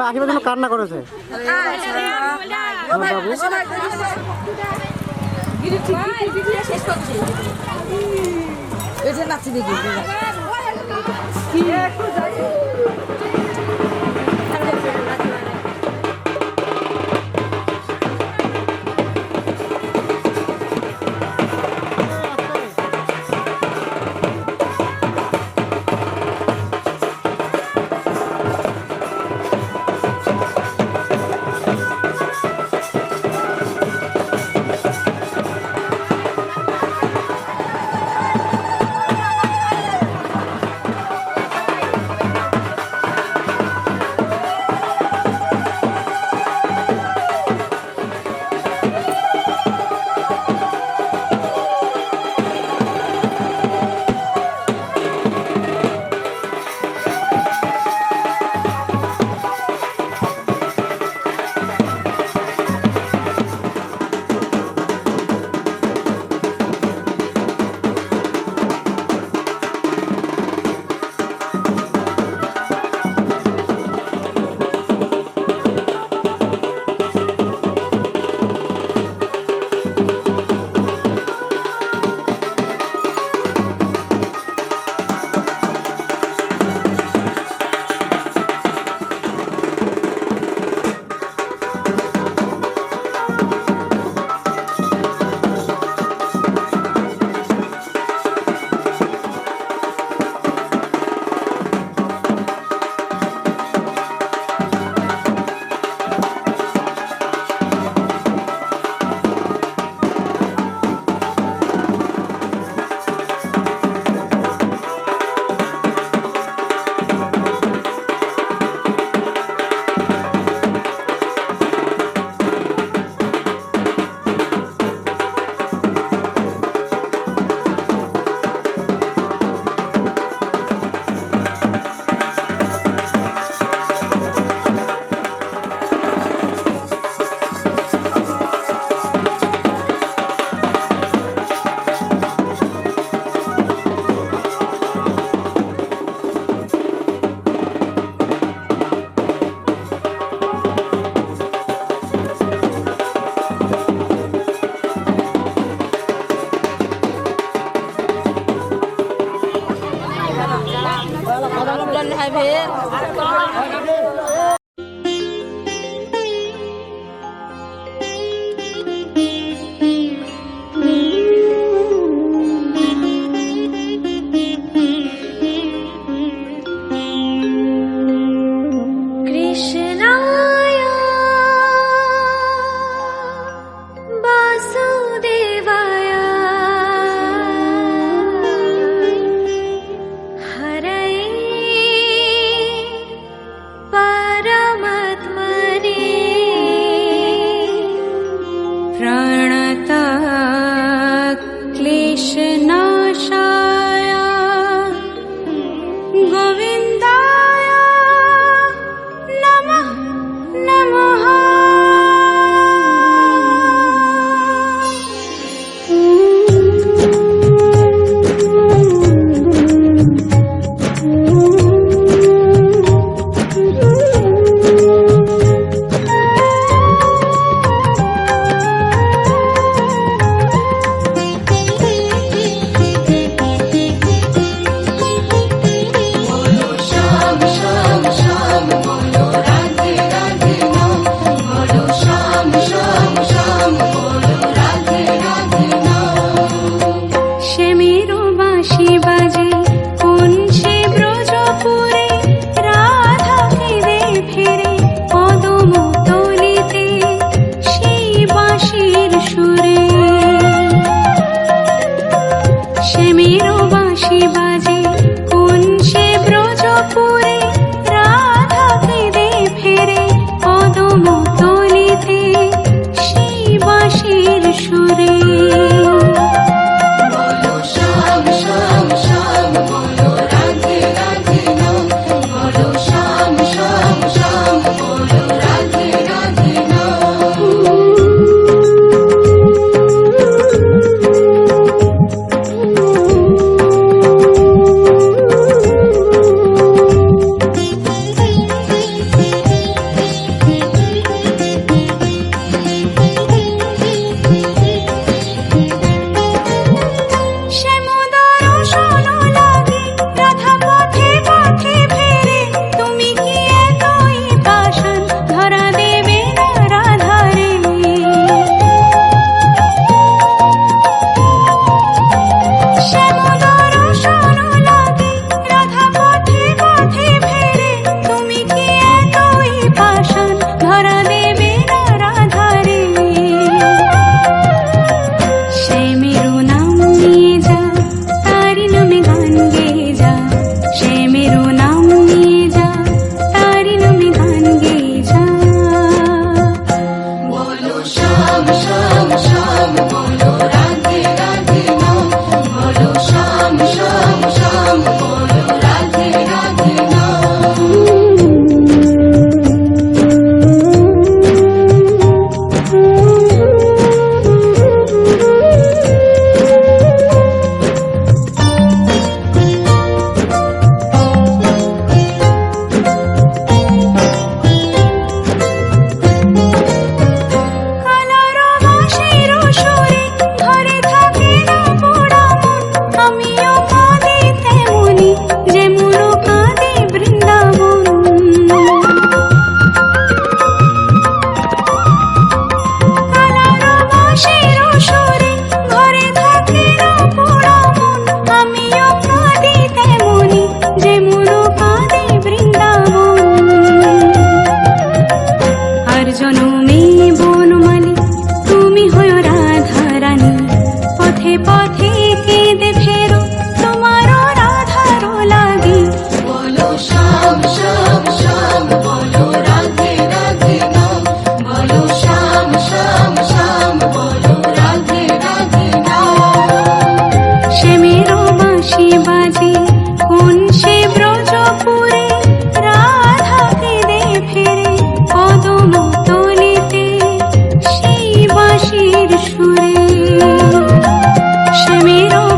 আশীর্বাদ জন্য কান্না করেছে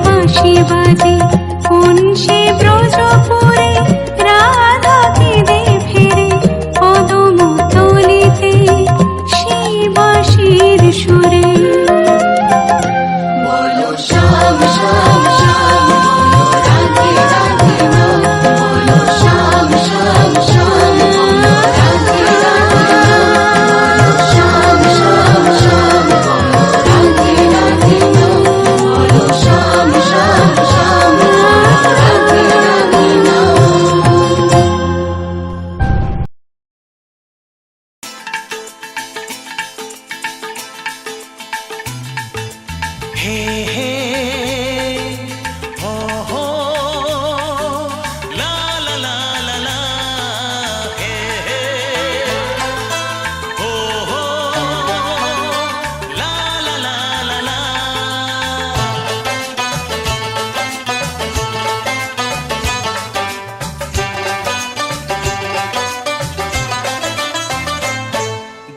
বাঁশি বাজে কোন সে ব্রজপুরে রাধা কেঁদে ফেরে কদম তলিতে সেই বাঁশির সুরে। বলো শ্যাম শ্যাম শ্যাম, বলো রাধে রাধে নাম, বলো শ্যাম শ্যাম শ্যাম, বলো রাধে রাধে নাম, বলো শ্যাম শ্যাম শ্যাম, বলো রাধে রাধে নাম, বলো শ্যাম শ্যাম শ্যাম, বলো রাধে রাধে নাম। হে হে হো হো লা লা লা লা লা, হে হে হো হো লা লা লা লা লা।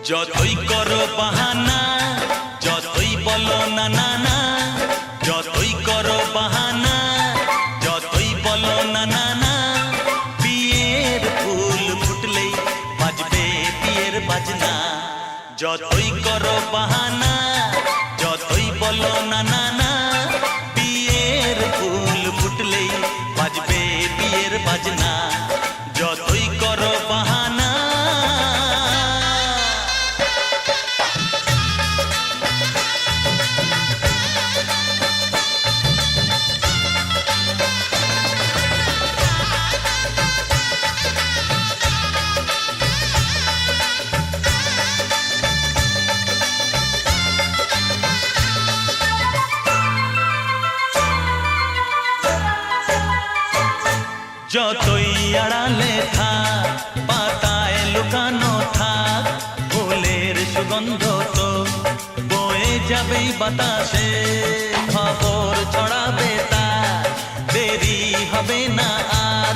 যতই করো বাহানা, যতই বলো না না না, যতই করো বাহানা, যতই বলো না না না, বিয়ের ফুল ফুটলেই বাজবে বিয়ের বাজনা। যতই করো বাহানা, যতই বলো না না না, বিয়ের ফুল ফুটলেই বাজবে বিয়ের বাজনা। যতই করো বাহানা। যতই আড়ালে থাক, পাতায় লুকানো থাক, ফুলের সুগন্ধ তো বয়ে যাবেই বাতাসে। খবর ছড়াবে তার, দেরি হবে না আর,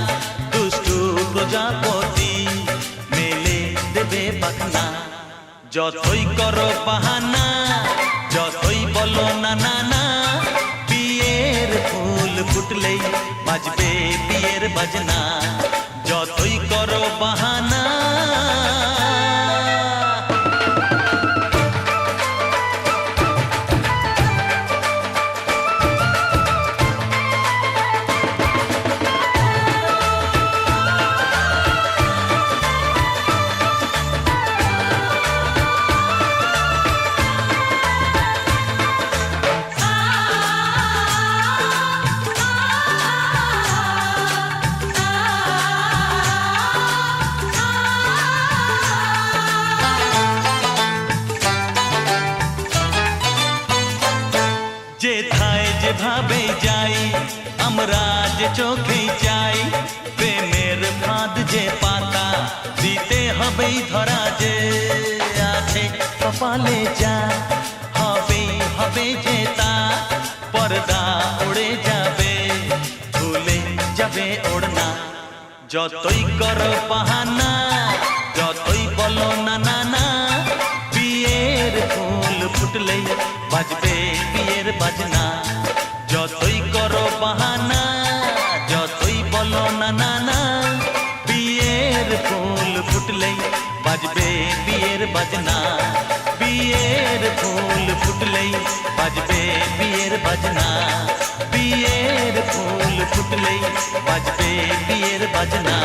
দুষ্টু প্রজাপতি মেলে দেবে পাখনা। যতই করো বাহানা, যতই বলো না না না, বিয়ের ফুল ফুটলেই বাজবে বিয়ের বাজনা। যতই করো বাহানা। যেথায় যেভাবে যাই আমরা যে চোখেই চাই, প্রেমের ফাঁদ যে পাতা দিতে হবেই ধরা। যে আছে কপালে যা হবেই হবে যে তা, পর্দা উড়ে যাবে ভুলে যাবে ওড়না। যতই করো বাহানা, যতই বলো না না না, বিয়ের ফুল ফুটলেই বাজবে বিয়ের বাজনা। যতই করো বাহানা, যতই বলো না না না, বিয়ের ফুল ফুটলেই বাজবে বিয়ের বাজনা। বিয়ের ফুল ফুটলেই বাজবে বিয়ের বাজনা। বিয়ের ফুল ফুটলেই বাজবে বিয়ের বাজনা।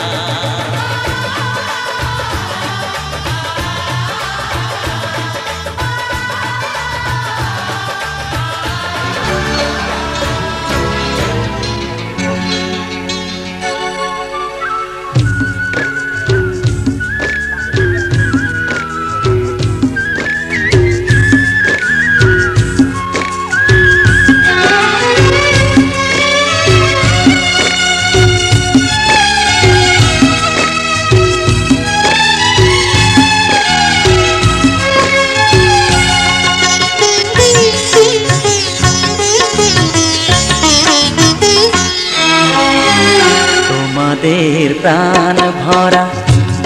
তোমাদের প্রাণ ভরা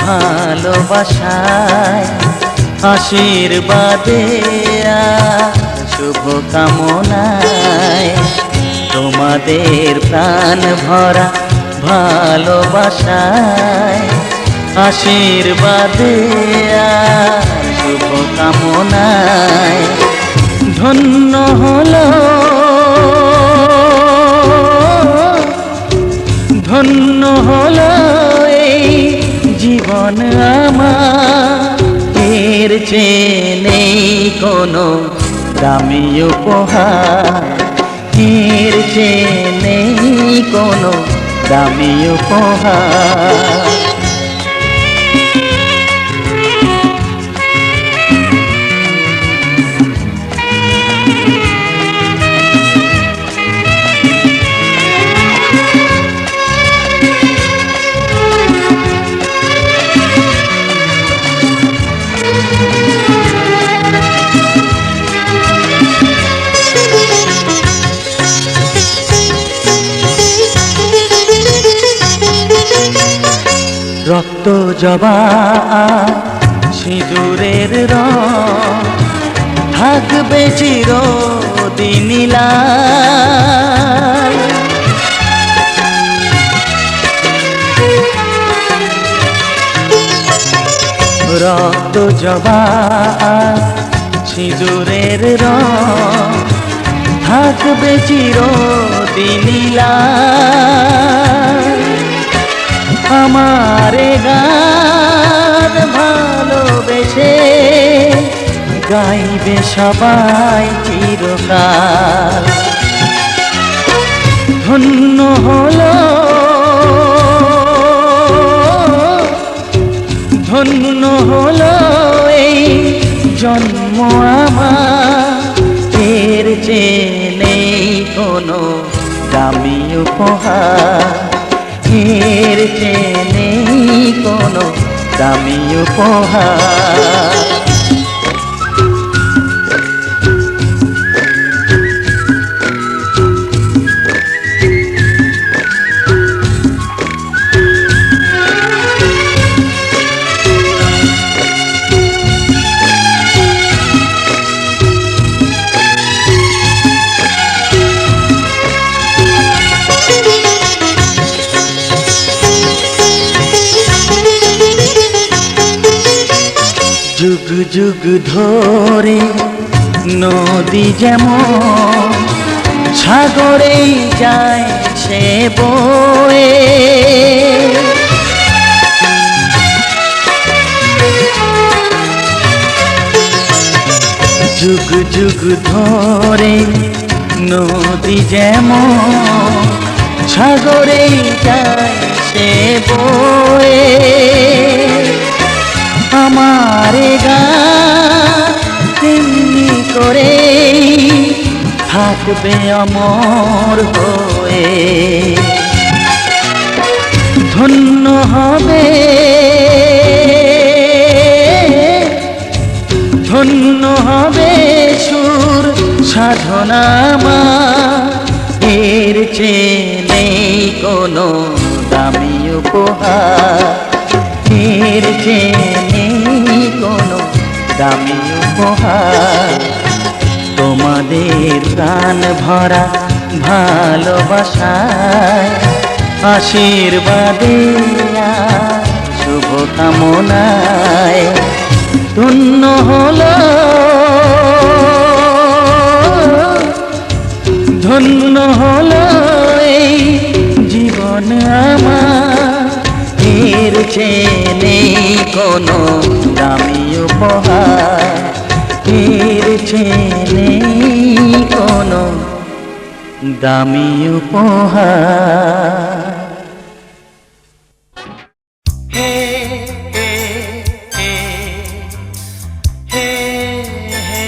ভালোবাসায়, আশীর্বাদে আর শুভ কামনায় তোমাদের প্রাণ ভরা ভালোবাসায় আশীর্বাদে আর শুভকামনায় ধন্য হলো ধন্য হলো এই জীবন আমার, এর চেয়ে নেই কোনো দামি উপহার, এর চেয়ে নেই কোনো দামি উপহার। রক্ত জবা সিঁদুরের রং থাকবে চিরদিন লাল। রক্ত জবা সিঁদুরের রং থাকবে চিরদিন লাল। আমারে গান ভালোবেসে গাইবে সবাই চিরকাল। ধন্য হলো ধন্য হলো এই জন্ম আমার, এর চেয়ে নেই কোনো দামি উপহার, এর চেয়ে নেই কোনো দামি উপহার। যুগ যুগ ধরে নদী যেমন সাগরেই যায় সে বয়ে, যুগ যুগ ধরে নদী যেমন সাগরেই যায় সে বয়ে। আমারে গান তেমনি করে থাকবে অমর হয়ে। ধন্য হবে ধন্য হবে সুর সাধনা আমার, এর চেয়ে নেই কোনো দামি উপহার, এর চেয়ে নেই কোনো দামি উপহার। তোমাদের প্রাণ ভরা ভালোবাসায় আশীর্বাদে আর শুভকামনায় ধন্য হলো ধন্য হলো এই জীবন আমার, এর চেয়ে নেই কোনো দামি উপহার, এর চেয়ে নেই কোনো দামি উপহার। হে হে হে হে হে হে।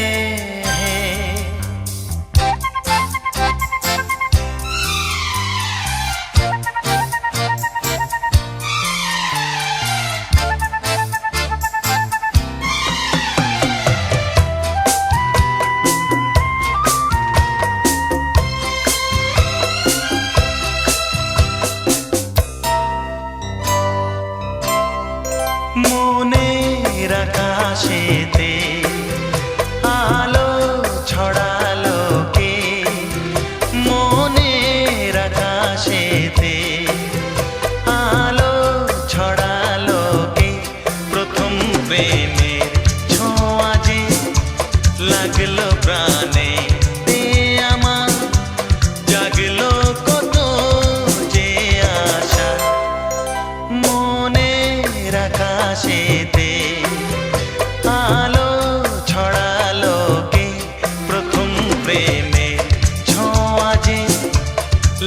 দে আলো ছড়ালো কে প্রথম প্রেমে ছোঁয়া যে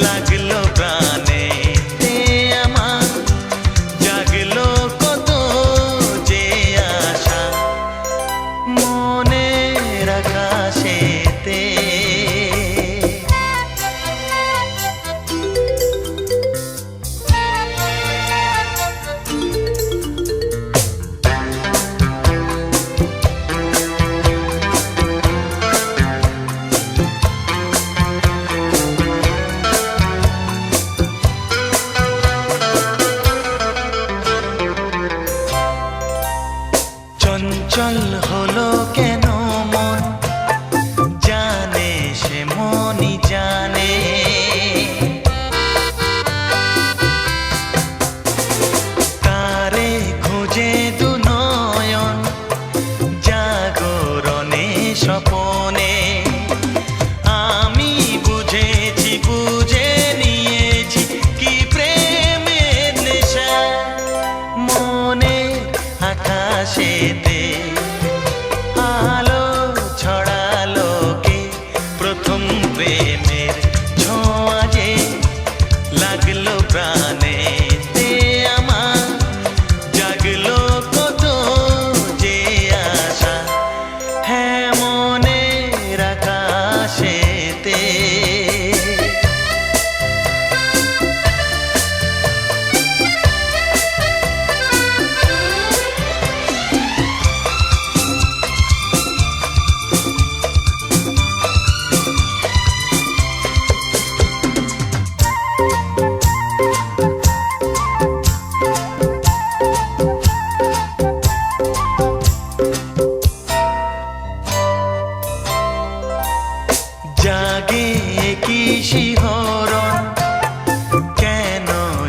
লাগলো প্রাণে তে আমার জাগলো কত যে আশা মনের আকাশেতে চঞ্চল হলো কেন মন জানে সে মনই জানে তারে খুঁজে দু নয়ন জাগরণে স্বপনে আমি বুঝেছি বুঝে নিয়েছি কি প্রেমের নেশা মনে আকাশেতে আলো ছড়ালো কে প্রথম প্রেমের ছোঁয়া যে লাগলো প্রাণে তে আমার জাগলো কত যে আশা হ্যাঁ মনের আকাশেতে জাগে কি শিহরণ কেন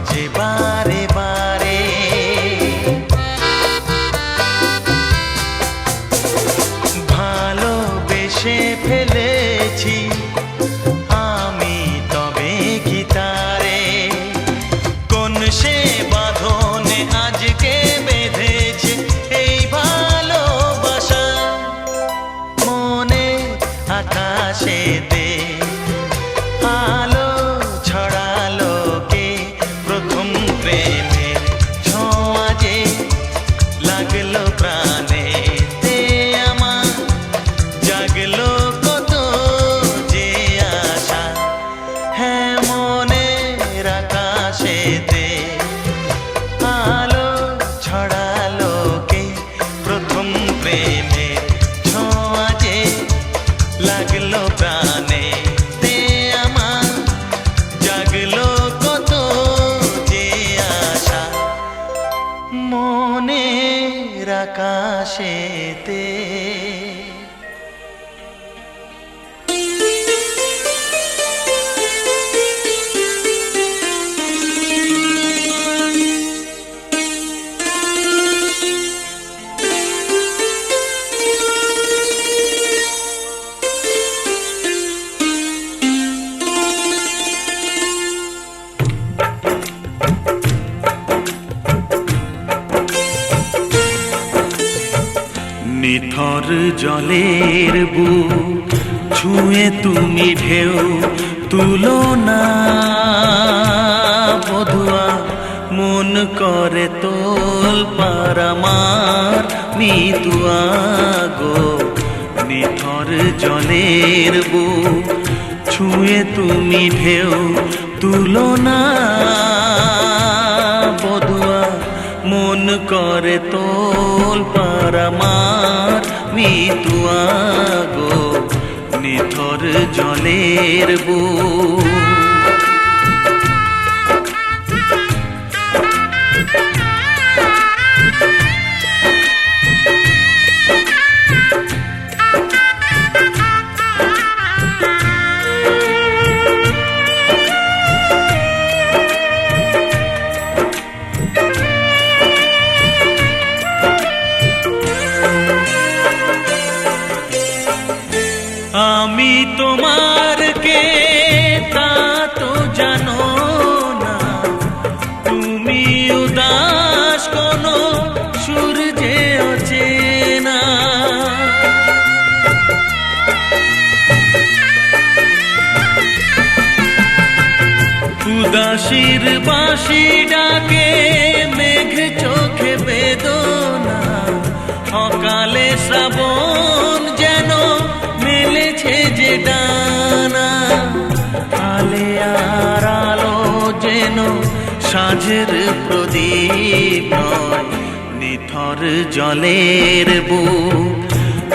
যে বারে বারে ভালোবেসে ফেলেছি আমি তবে কি তারে কোন সে বাঁধনে আজকে বেঁধেছে এই ভালোবাসা মনে আকাশেতে আলো ছড়ালো কে প্রথম প্রেমের ছোঁয়া যে লাগলো প্রাণে তে আমার জাগলো কত যে আশা হ্যাঁ মনের আকাশেতে আলো ছড়ালো কে প্রথম প্রেমের ছোঁয়া যে লাগলো প্রাণে তে আমার জাগলো কত যে আশা মনের আকাশেতে নিথর জলের বুক ছুঁয়ে তুমি ঢেউ তুলো না বধুয়া মন করে তোল পার আমার মিতুয়া গো নিথর জলের বুক ছুঁয়ে তুমি ঢেউ তুলো না বধুয়া মন করে তোল পার আমার মিতুয়া গো নিথর জলের বুক আমি তোমার কে তা উদাসীর বাঁশি ডাকে মেঘ চোখে বেদনা, অকালে শ্রাবণ যেন মেলেছে যে ডানা। আলে আর আলো যেন সাঁঝের প্রদীপ নয়, নিথর জলের বুক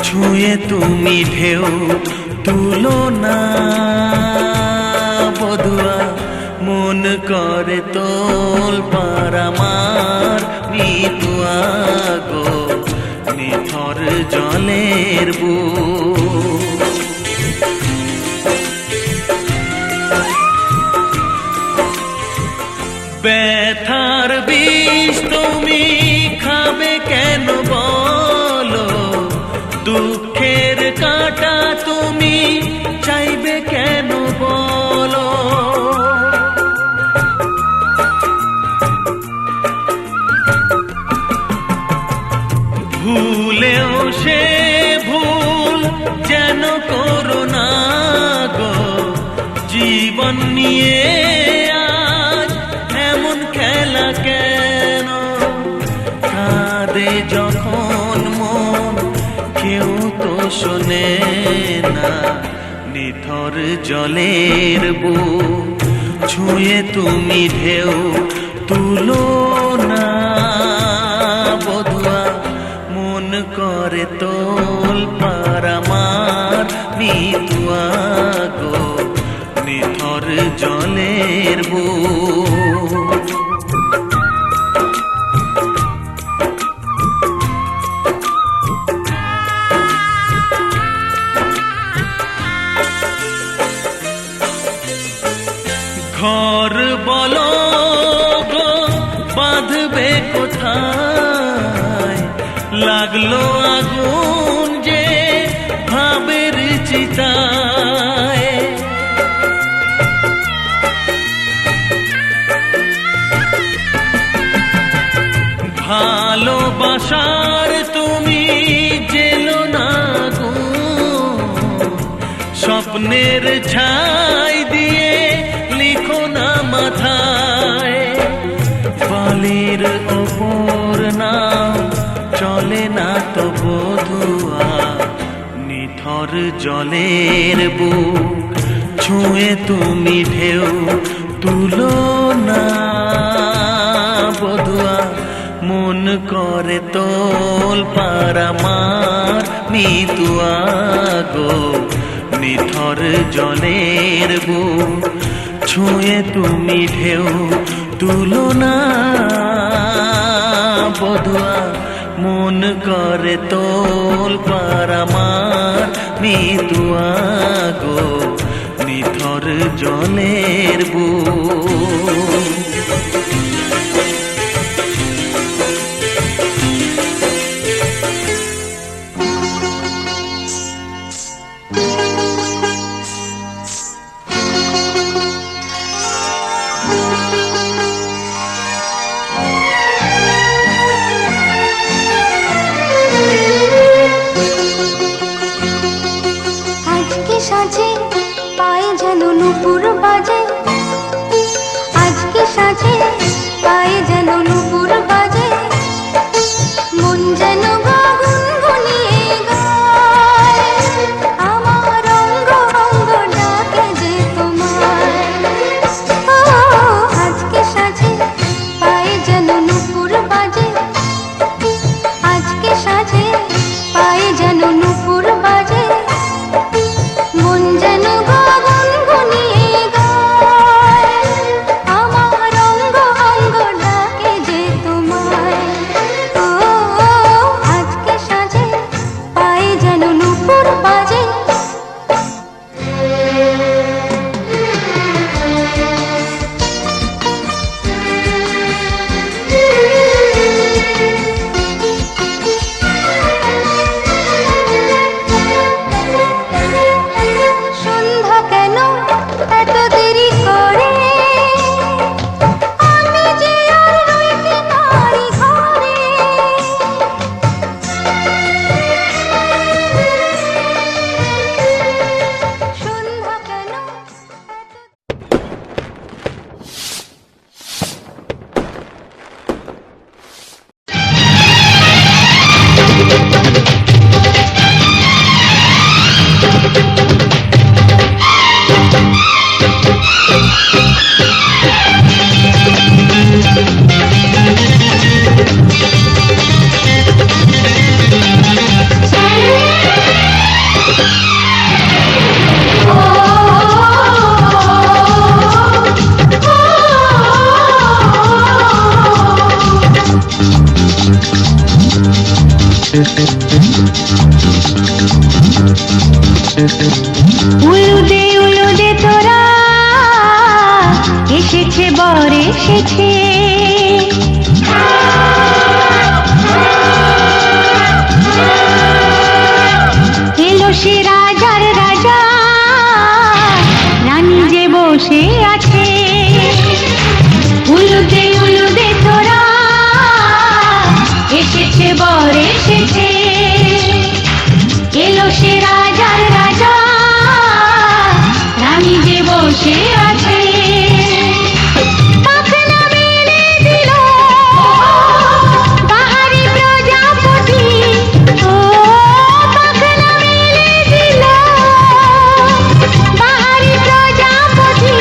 ছুঁয়ে তুমি ঢেউ তুলো না। বধুয়া মন করে তোল পার আমার মিতুয়া গো, নিথর জলের বুক। ব্যথার বিষ তুমি খাবে কেন বলো, দুঃখের কাঁটা তুমি চাইবে কেন বলো। ভুলেও সে ভুল যেন করো না গো, জীবন নিয়ে আজ এমন খেলা কেন। কাঁদে যখন মন কেউ তো শোনে না, নিথর জলের বুক ছুঁয়ে তুমি ঢেউ তুলো না। বধুয়া মন করে তোল পার আমার মিতুয়া গো, নিথর জলের বুক। ঘর বলো গো বাঁধবে কোথায়, লাগলো আগুন যে ভাবের চিতায়। ভালোবাসার তুমি জেলো না গো, স্বপ্নের ছাই দিয়ে লিখো না মাথায়। বালির ওপর নাম চলে না তো বধুয়া, নিথর জলের বুক ছুঁয়ে তুমি ঢেউ তুলো না। বধুয়া মন করে তোল পার আমার মিতুয়া গো, নিথর জলের বুক ছুঁয়ে তুমি ঢেউ তুলো না। বধুয়া মন করে তোল পার আমার মিতুয়া গো, নিথর জলের বুক। আজকে সাজে পায়ে যেন নুপুর বাজে, আজকে সাজে পায়ে যেন নুপুর বাজে, মন যেন গুনগুনিয়ে গায়, আমার অঙ্গ অঙ্গ ডাকে যে তোমায়। ও আজকে সাজে পায়ে যেন নুপুর বাজে, আজকে সাজে পায়ে যেন নুপুর বাজে, মন যেন গুনগুনিয়ে উলুদে উলুদে তোরা এসেছে বর এসেছে এলো সে রাজার রাজা রানী যে বসে আছে উলুদে উলুদে তোরা এসেছে বর এসেছে এলো সে রাজার রাজা রানী যে বসে আছে পাখনা মেলে দিল বাহারি প্রজাপতি ও পাখনা মেলে দিল বাহারি প্রজাপতি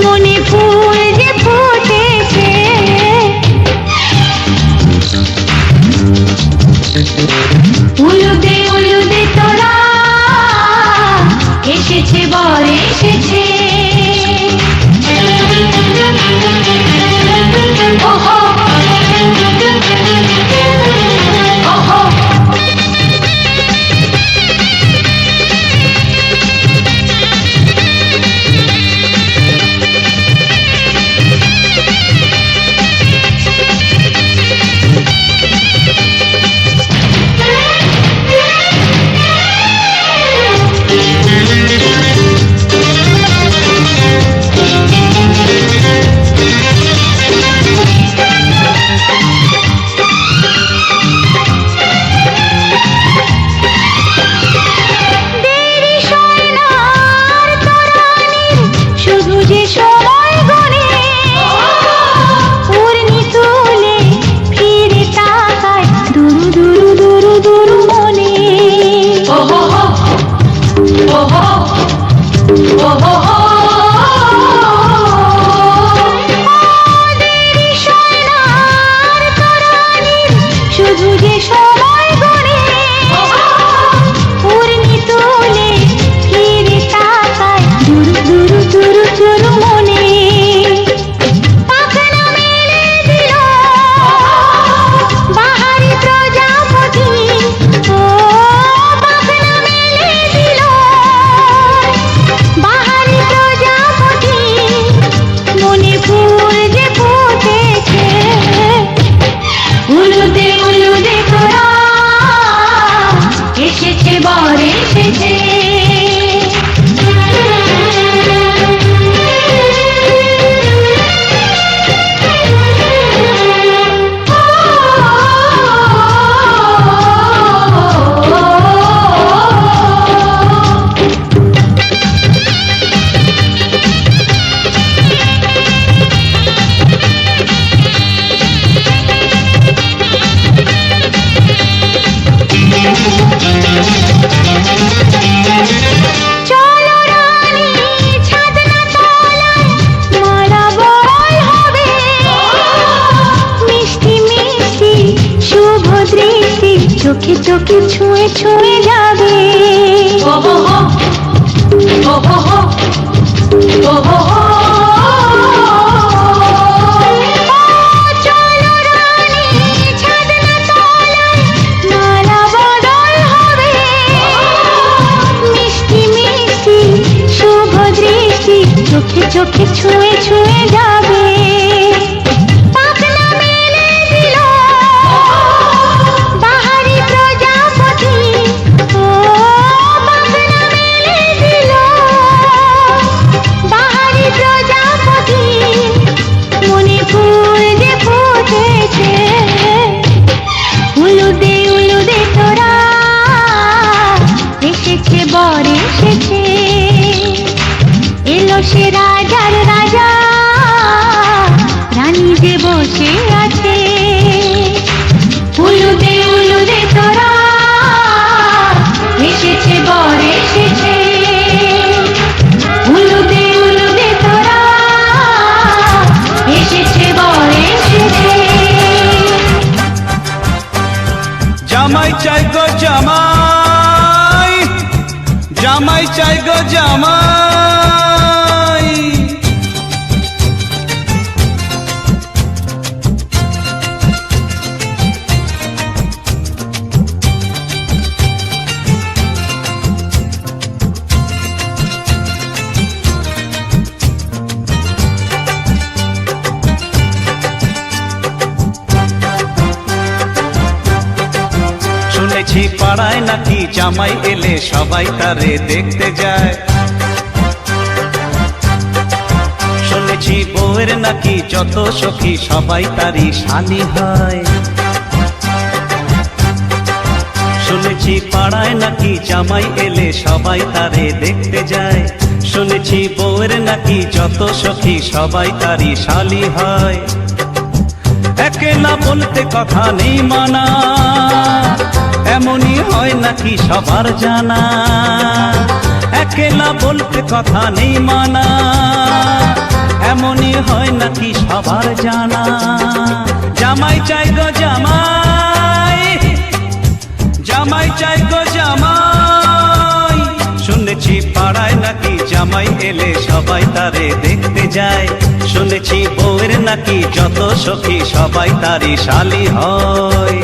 মনে ফুল যে ফুটেছে উলুদে উলুদে তোরা এসেছে বর এসেছে ওহো ওহো চোখে চোখে ছুঁয়ে ছুঁয়ে যাবে চলো রানী ছাদনা তলায় মালা বদল হবে মিষ্টি মিষ্টি শুভ দৃষ্টি চোখে চোখে ছুঁয়ে ছুঁয়ে যাবে বর এসেছে এলো সে রাজার রাজা পাড়ায় নাকি জামাই এলে সবাই তারে দেখতে যায়। শুনেছি বউয়ের নাকি যত সখী সবাই তারই শালি হয়। শুনেছি পাড়ায় নাকি জামাই এলে সবাই তারে দেখতে যায়। শুনেছি বউয়ের নাকি যত সখী সবাই তারই শালি হয়। একলা বলতে কথা নেই মানা, এমনই হয় নাকি সবার জানা। একলা বলতে কথা নেই মানা, এমনই হয় নাকি সবার জানা। জামাই চাই গো জামাই, জামাই চাই গো জামাই। শুনেছি পাড়ায় নাকি জামাই এলে সবাই তারে দেখতে যায়। শুনেছি বউয়ের নাকি যত সখী সবাই তারই শালি হয়।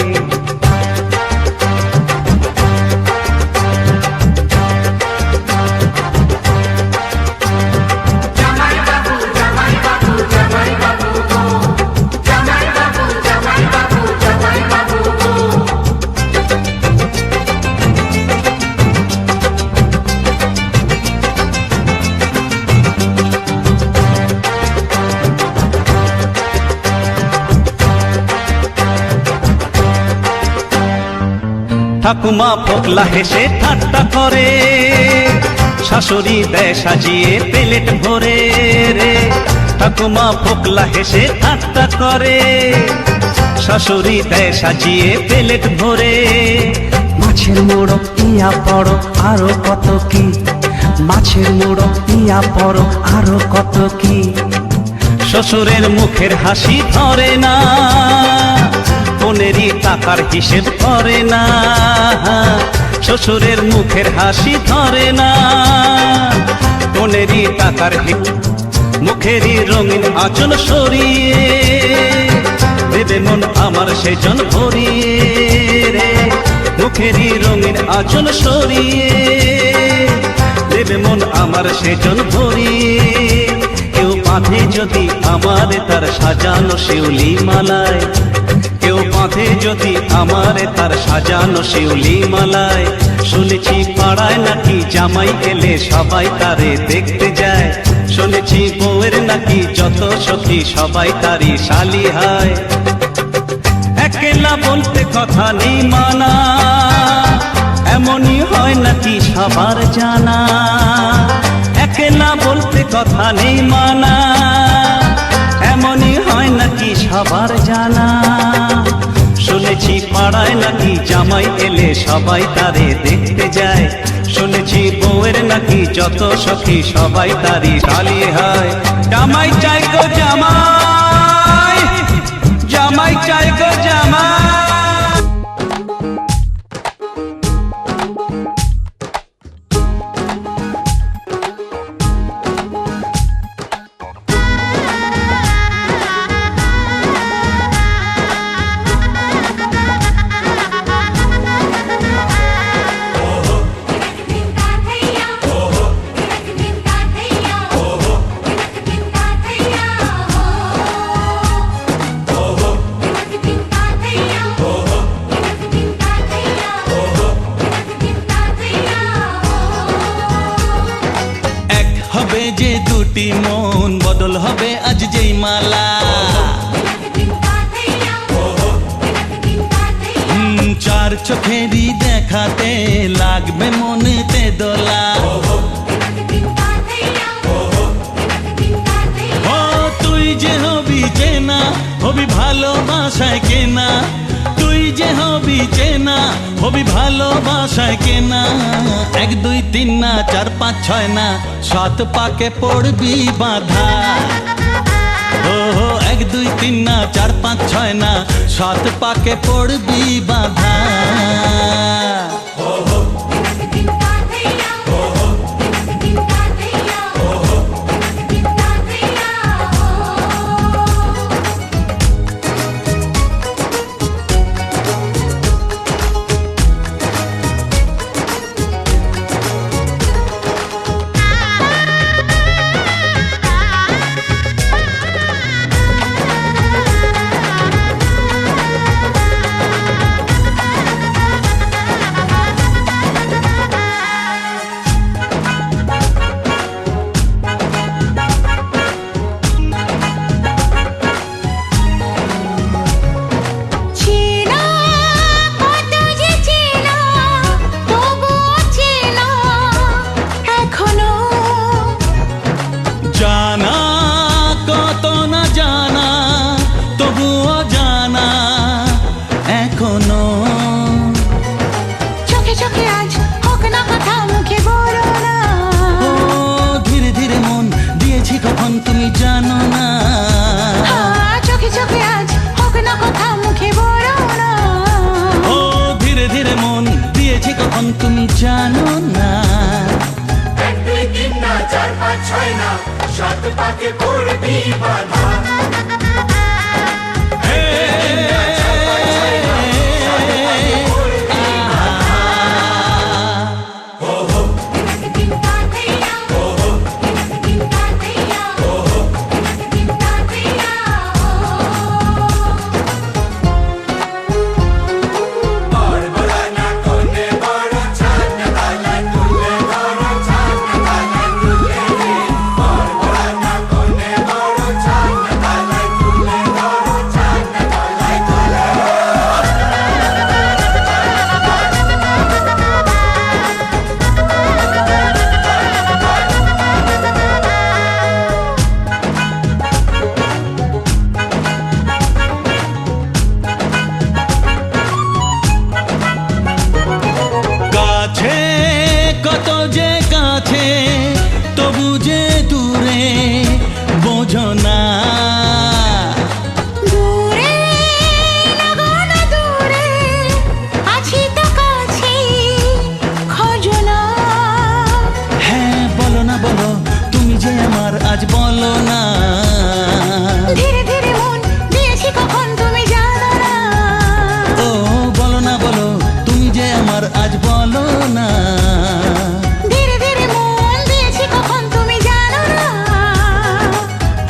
ঠাকুমা ফোকলা হেসে ঠাট্টা করে, শাশুড়ি দেয় সাজিয়ে প্লেট ভরে রে। ঠাকুমা ফোকলা হেসে ঠাট্টা করে, শাশুড়ি দেয় সাজিয়ে প্লেট ভরে। মাছের মোড়ো ইয়া পড়ো আরো কত কি, মাছের মোড়ো ইয়া পড়ো আরো কত কি। শ্বশুরের মুখের হাসি ধরে না, বোনেরই টাকার হিসেব করে না। শ্বশুরের মুখের হাসি ধরে না, বোনেরই টাকার মুখেরই রঙিন আঁচল সরিয়ে দেবে মন আমার সেজন ভরিয়ে রে। মুখেরই রঙিন আঁচল সরিয়ে দেবে মন আমার সেজন ভরিয়ে। কেউ বাঁধে যদি আমার তার সাজানো শিউলি মালায়, কেউ বাঁধে যদি আমার তার সাজানো শিউলি মালায়। শুনেছি পাড়ায় নাকি জামাই এলে সবাই তারে দেখতে যায়। শুনেছি বউয়ের নাকি যত সখী সবাই তারই শালি হয়। একলা বলতে কথা নেই মানা, এমনই হয় নাকি সবার জানা। একলা বলতে কথা নেই মানা, এমনই হয় নাকি সবার জানা। শুনেছি পাড়ায় নাকি জামাই এলে সবাই তারে দেখতে যায়। শুনেছি বউয়ের নাকি যত সখী সবাই তারই শালি হয়। জামাই চাই গো জামাই, জামাই চাই গো জামাই। হবে যে দুটি মন বদল হবে আজ যেই মালা। চার চোখেরই দেখাতে লাগবে মনেতে দোলা। ও তুই যে হবি চেনা, হবি ভালোবাসায় কেনা। তুই যে হবি চেনা, হবি ভালোবাসায় কেনা। 1 2 3 না 4 5 6 না 7 পাকে পড়বি বাধা। ও 1 2 3 না 4 5 6 না 7 পাকে পড়বি বাধা। জানো না। 1 2 3 না 4 5 6 না 7 পাকে পড়বি বাধা তবু যে দূরে বোঝো না। দূরে লাগানো দূরে আছি তো কাছে খোঁজো না। হ্যাঁ বলো না বলো তুমি যে আমার আজ বলো না। ধীরে ধীরে মন দিয়েছি কখন তুমি জানো না। ও বলো না বলো তুমি যে আমার আজ বলো না।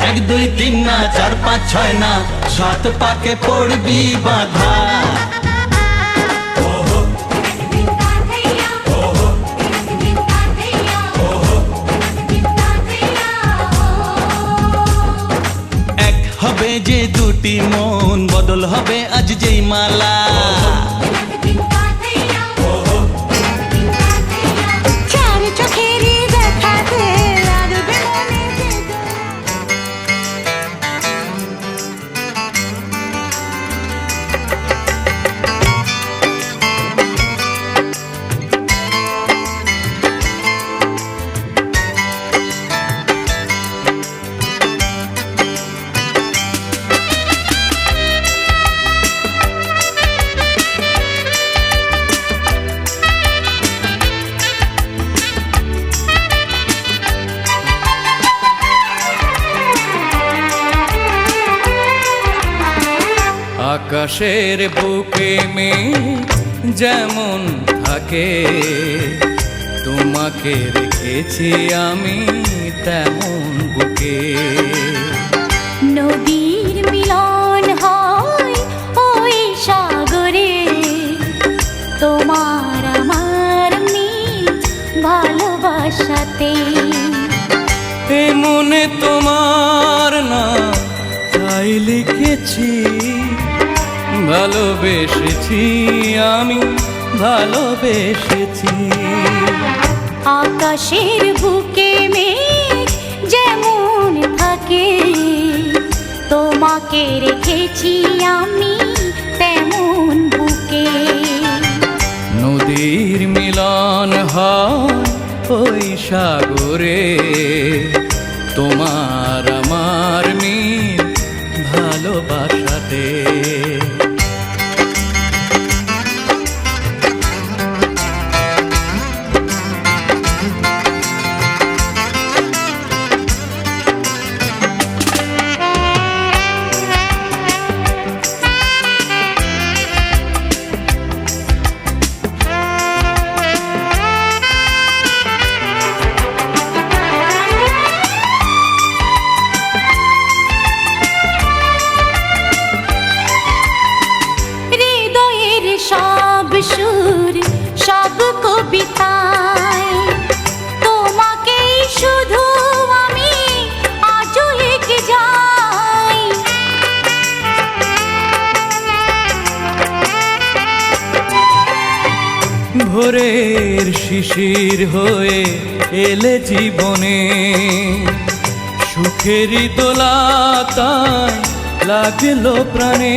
1 2 3 না 4 5 6 না 7 পাকে পড়বি বাধা। এক হবে যে দুটি মন বদল হবে আজ যেই মালা। চার চোখের দেখাতে লাগবে মনে যে আকাশের বুকে মেঘ যেমন থাকে তোমাকে রেখেছি আমি তেমন বুকে। নদীর মিলন হয় ওই সাগরে তোমার আমার মিল ভালোবাসাতে। এ মনে তোমার না তাই লিখেছি ভালোবেসেছি আমি ভালোবেসেছি। আকাশের বুকে মেঘ যেমন থাকে তোমাকে রেখেছি আমি তেমন বুকে। নদীর মিলন হয় ওই সাগরে তোমার আমার মিল ভালোবাসাতে। সুর সব কবিতায় তোমাকেই শুধু আমি আজও লিখে যাই। ভোরের শিশির হয়ে এলে জীবনে সুখেরই দোলা তাই লাগলো প্রাণে।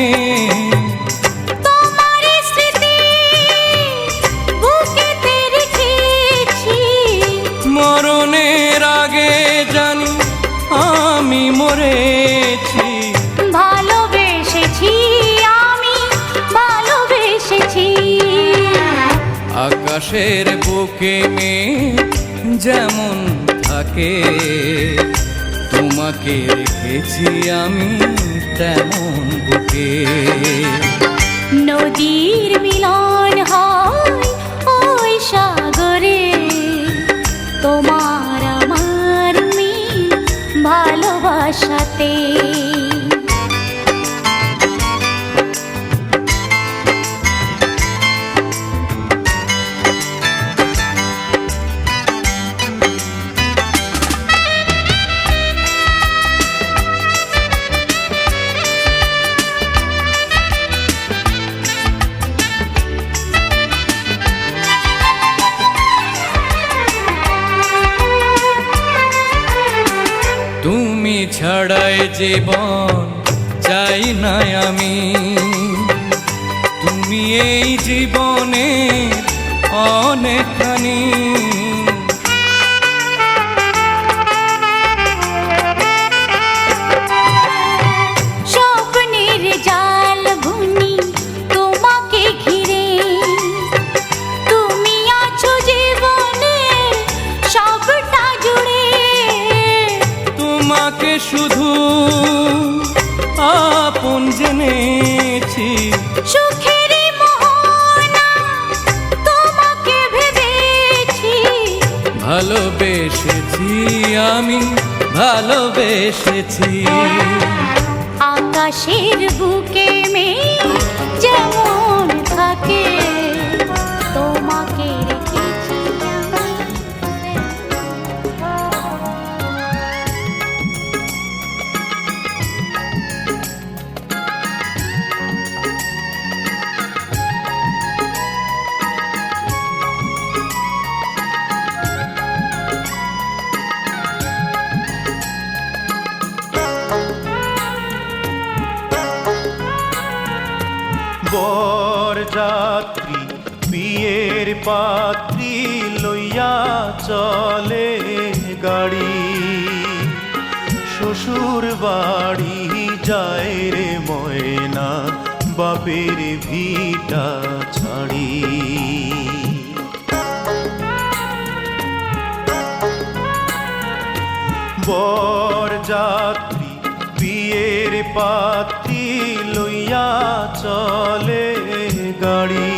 মরণের আগে জানি আমি মরেছি ভালোবেসেছি আমি ভালোবেসেছি। আকাশ আকাশের বুকে মেঘ যেমন থাকে, তোমাকে রেখেছি আমি তেমন বুকে। নদীর মিলন হয় ওই সাগরে, তোমার আমার মিল ভালোবাসাতে। তুমি ছাড়াই জীবন চাই না আমি, তুমি এই জীবনে অনেকখানি। স্বপ্নের জাল বুনি তোমাকে ঘিরে, তুমি আছো জীবনে সবটা জুড়ে। তোমাকে শুধু আপন জেনেছি, সুখেরই মোহনা তোমাকে ভেবেছি। ভালোবেসেছি আমি, ভালোবেসেছি। আকাশের বুকে মেঘ যেমন থাকে, তোমাকে রেখেছি আমি। বরযাত্রী বিয়ের পাত্রী লইয়া চলে গাড়ি, শ্বশুর বাড়ি যায় রে ময়না বাপের ভিটা ছাড়ি। বরযাত্রী বিয়ের পাত্রী লইয়া চলে গাড়ি,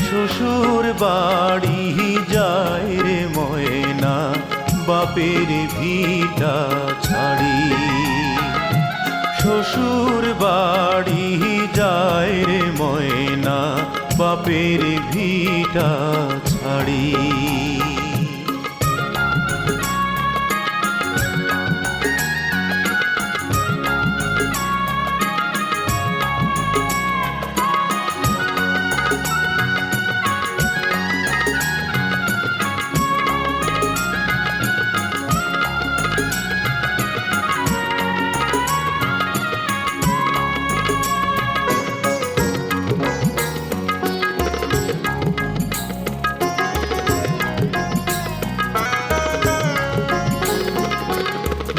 শ্বশুর বাড়ি যায় রে ময়না বাপের ভিটা ছাড়ি। শ্বশুর বাড়ি যায় রে ময়না বাপের ভিটা ছাড়ি।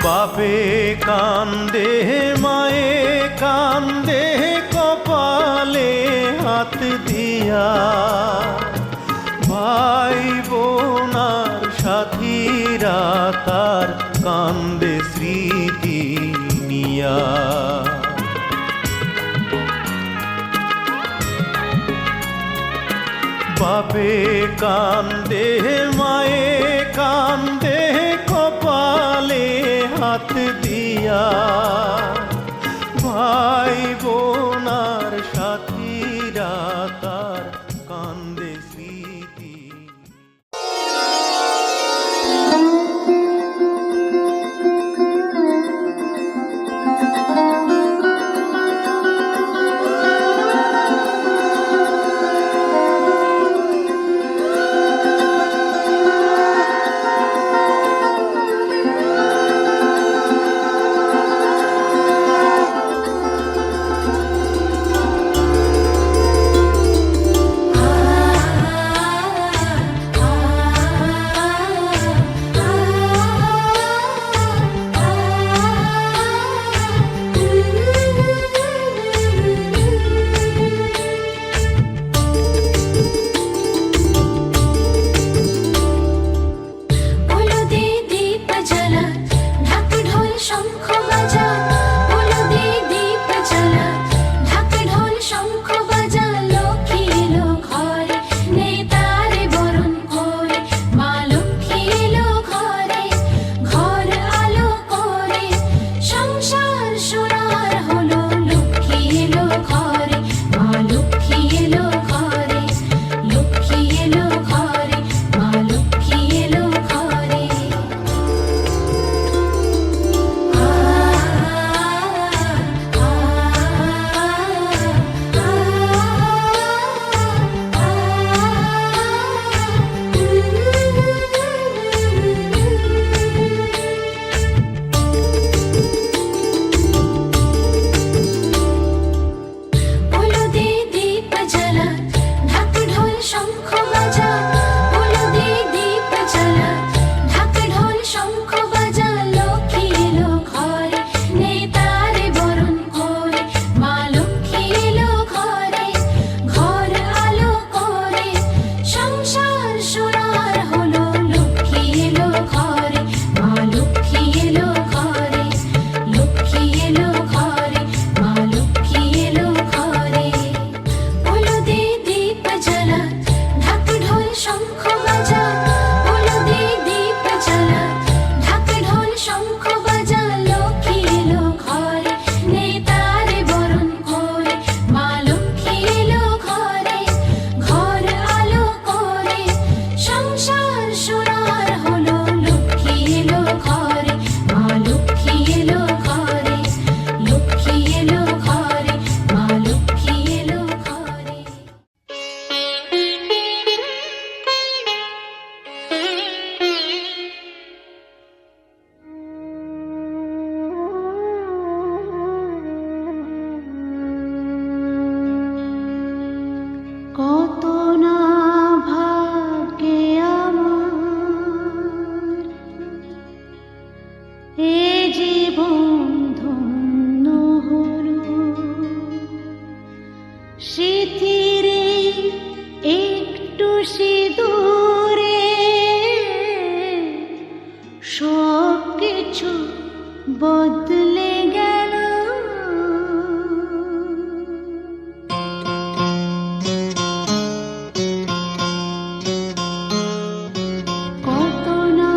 বাপে কান্দে মায়ে কান্দে কপালে হাত দিয়া, ভাই বোনার সাথীরা তার কান্দে স্মৃতি নিয়া। বাপে কান্দে মায়ে কান্দে কপালে হাত দিয়া, ভাই বোনার সাথীরা তার কান্দে স্মৃতি। বাজা হলুদে দীপ জ্বালা ঢাক ঢোল শঙ্খ বাজা লক্ষ্মী এলো ঘরে নেতারে বরণ করে মা লক্ষ্মী এলো ঘরে ঘর আলো করে সংসার সোনার হলো লক্ষ্মী এলো ঘরে মা লক্ষ্মী এলো ঘরে লক্ষ্মী এলো ঘরে মা লক্ষ্মী এলো ঘরে হলুদে দীপ জ্বালা ঢাক ঢোল শঙ্খ বাজা হলুদে দীপ জ্বালা ঢাক ঢোল শঙ্খ বাজা লক্ষ্মী এলো ঘরে নেতারে বরণ করে মা লক্ষ্মী এলো ঘরে ঘর আলো করে সংসার সোনার হলো লক্ষ্মী এলো ঘরে মা লক্ষ্মী এলো ঘরে লক্ষ্মী এলো ঘরে মা লক্ষ্মী এলো ঘরে হলুদে দীপ জ্বালা ঢাক ঢোল শঙ্খ বাজা হলুদে দীপ জ্বালা ঢাক ঢোল শঙ্খ বাজা লক্ষ্মী এলো ঘরে নেতারে বরণ করে মা লক্ষ্মী এলো ঘরে ঘর আলো করে সংসার সোনার হলো লক্ষ্মী এলো ঘরে মা লক্ষ্মী এলো ঘরে লক্ষ্মী এলো ঘরে মা লক্ষ্মী এলো ঘরে কত না ভাগ্যে আমার এ জীবন ধন্য হলো স্মৃতির এই একটু সিঁদুরে সব কিছু বদলে গেল কত না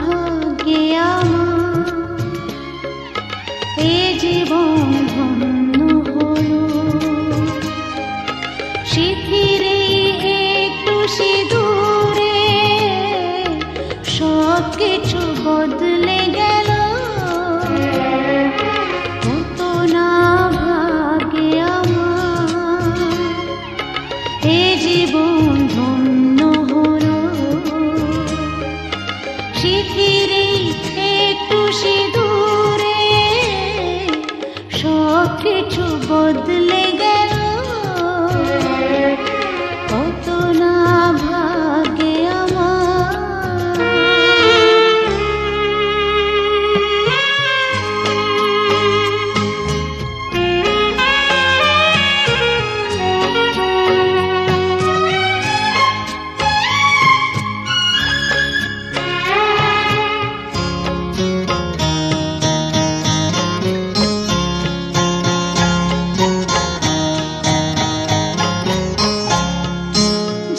ভাগ্যে আমার এ জীবন ধন্য হলো স্মৃতির এই একটু সিঁদুরে সব কিছু বদলে গেল কত না ভাগ্যে আমার এ জীবন ধন্য হলো স্মৃতির এই একটু সিঁদুরে সব কিছু বদলে গেল কত না ভাগ্যে আমার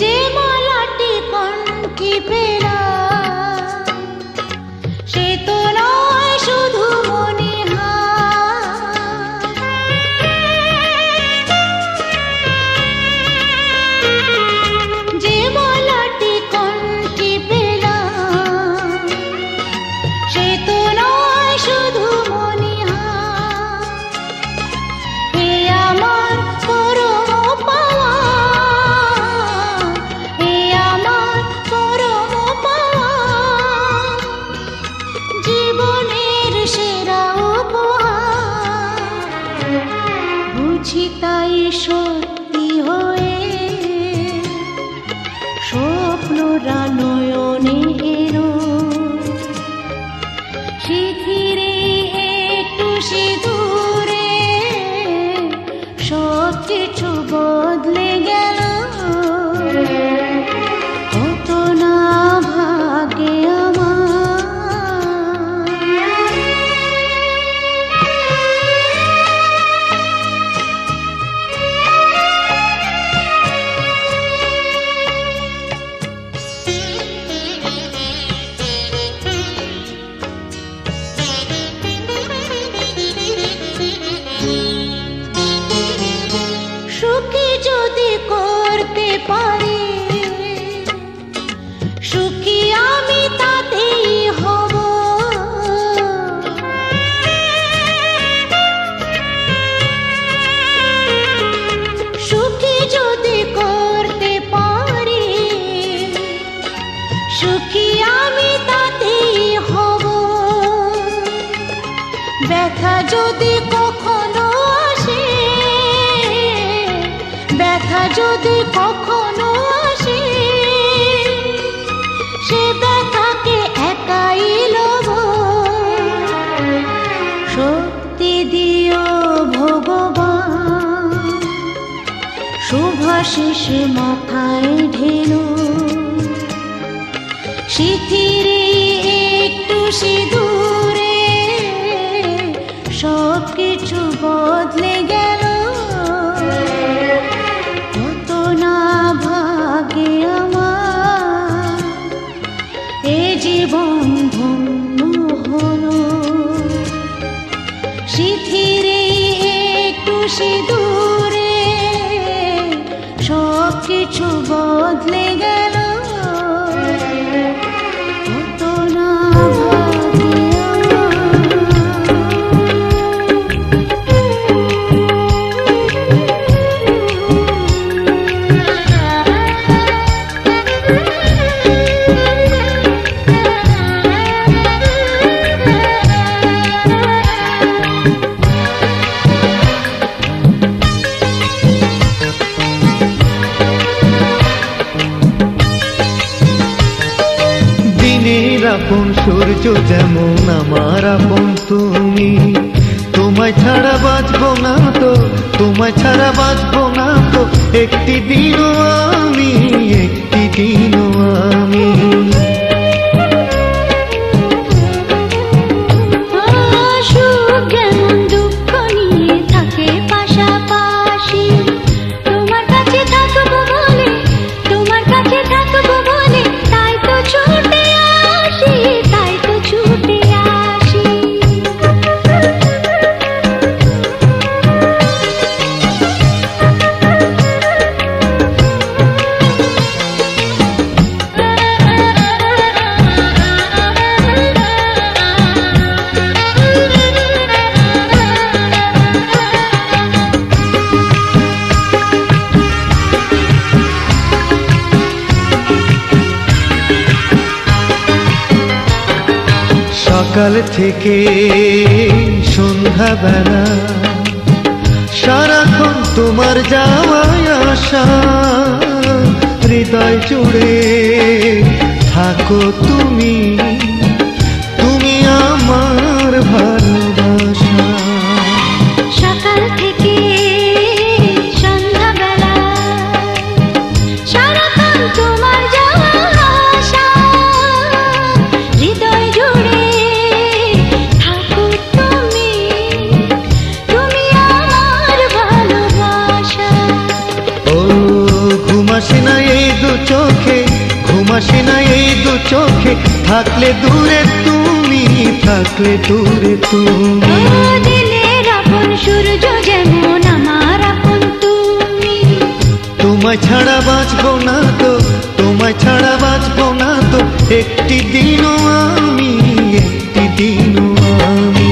যে মালাটি কনকি পেলাম সে তো নয় শুধু মনিহার যে মালাটি কনকি পেলাম সে তো নয় শুধু মনিহার এ আমার পরম পাওয়া এ আমার পরম পাওয়া জীবনের সেরা উপহার বুঝি তাই সত্যি হয়ে স্বপ্নরা নয়নে এলো শিথিরে একটু সিঁদুরে সব কিছু বদলে গেল কত না ভাগ্যে আমার ব্যথা যদি কখনো আসে, ব্যথা যদি কখনো আসে, সে ব্যথাকে একাই লব। শক্তি দিও ভগবান, শুভাশিস মাথায় ঢেলো, শিথিরে একটু সিঁদুরে সব কিছু বদলে গেল। কত না ভাগে আমার এ জীবন ধন্য হলো। শিথিরে একটু সিঁদুরে সব কিছু বদলে গেল। কত না ভাগে দিনের আপন সূর্য যেমন আমার আপন তুমি, তোমায় ছাড়া বাঁচবো না তো, তোমায় ছাড়া বাঁচবো না তো একটি দিনও আমি, একটি দিনও আমি। সুখ যেমন দুঃখ নিয়ে থাকে পাশাপাশি, তোমার কাছে থাকবো বলে, তোমার কাছে থাকবো বলে, তাই তো ছুটে আসি, তাই তো ছুটে আসি। সকাল থেকে সন্ধ্যাবেলা সারাক্ষণ তোমার যাওয়ায় আসা, হৃদয় জুড়ে থাকো তুমি, তুমি আমার ভালোবাসা। সকাল থেকে সন্ধ্যাবেলা সারাক্ষণ তোমার যাওয়া আসা, হৃদয় জুড়ে থাকো তুমি, তুমি আমার ভালোবাসা। ও ঘুমাসে না এই দু চোখে, ঘুমাসে না এই দু চোখে, থাকলে দূরে তুমি, থাকলে দূরে তুমি। ও দিনের আপন সূর্য যেমন আমার আপন তুমি, তোমায় ছাড়া বাঁচবো না তো, তোমায় ছাড়া বাঁচবো না তো একটি দিনও আমি, একটি দিনও আমি।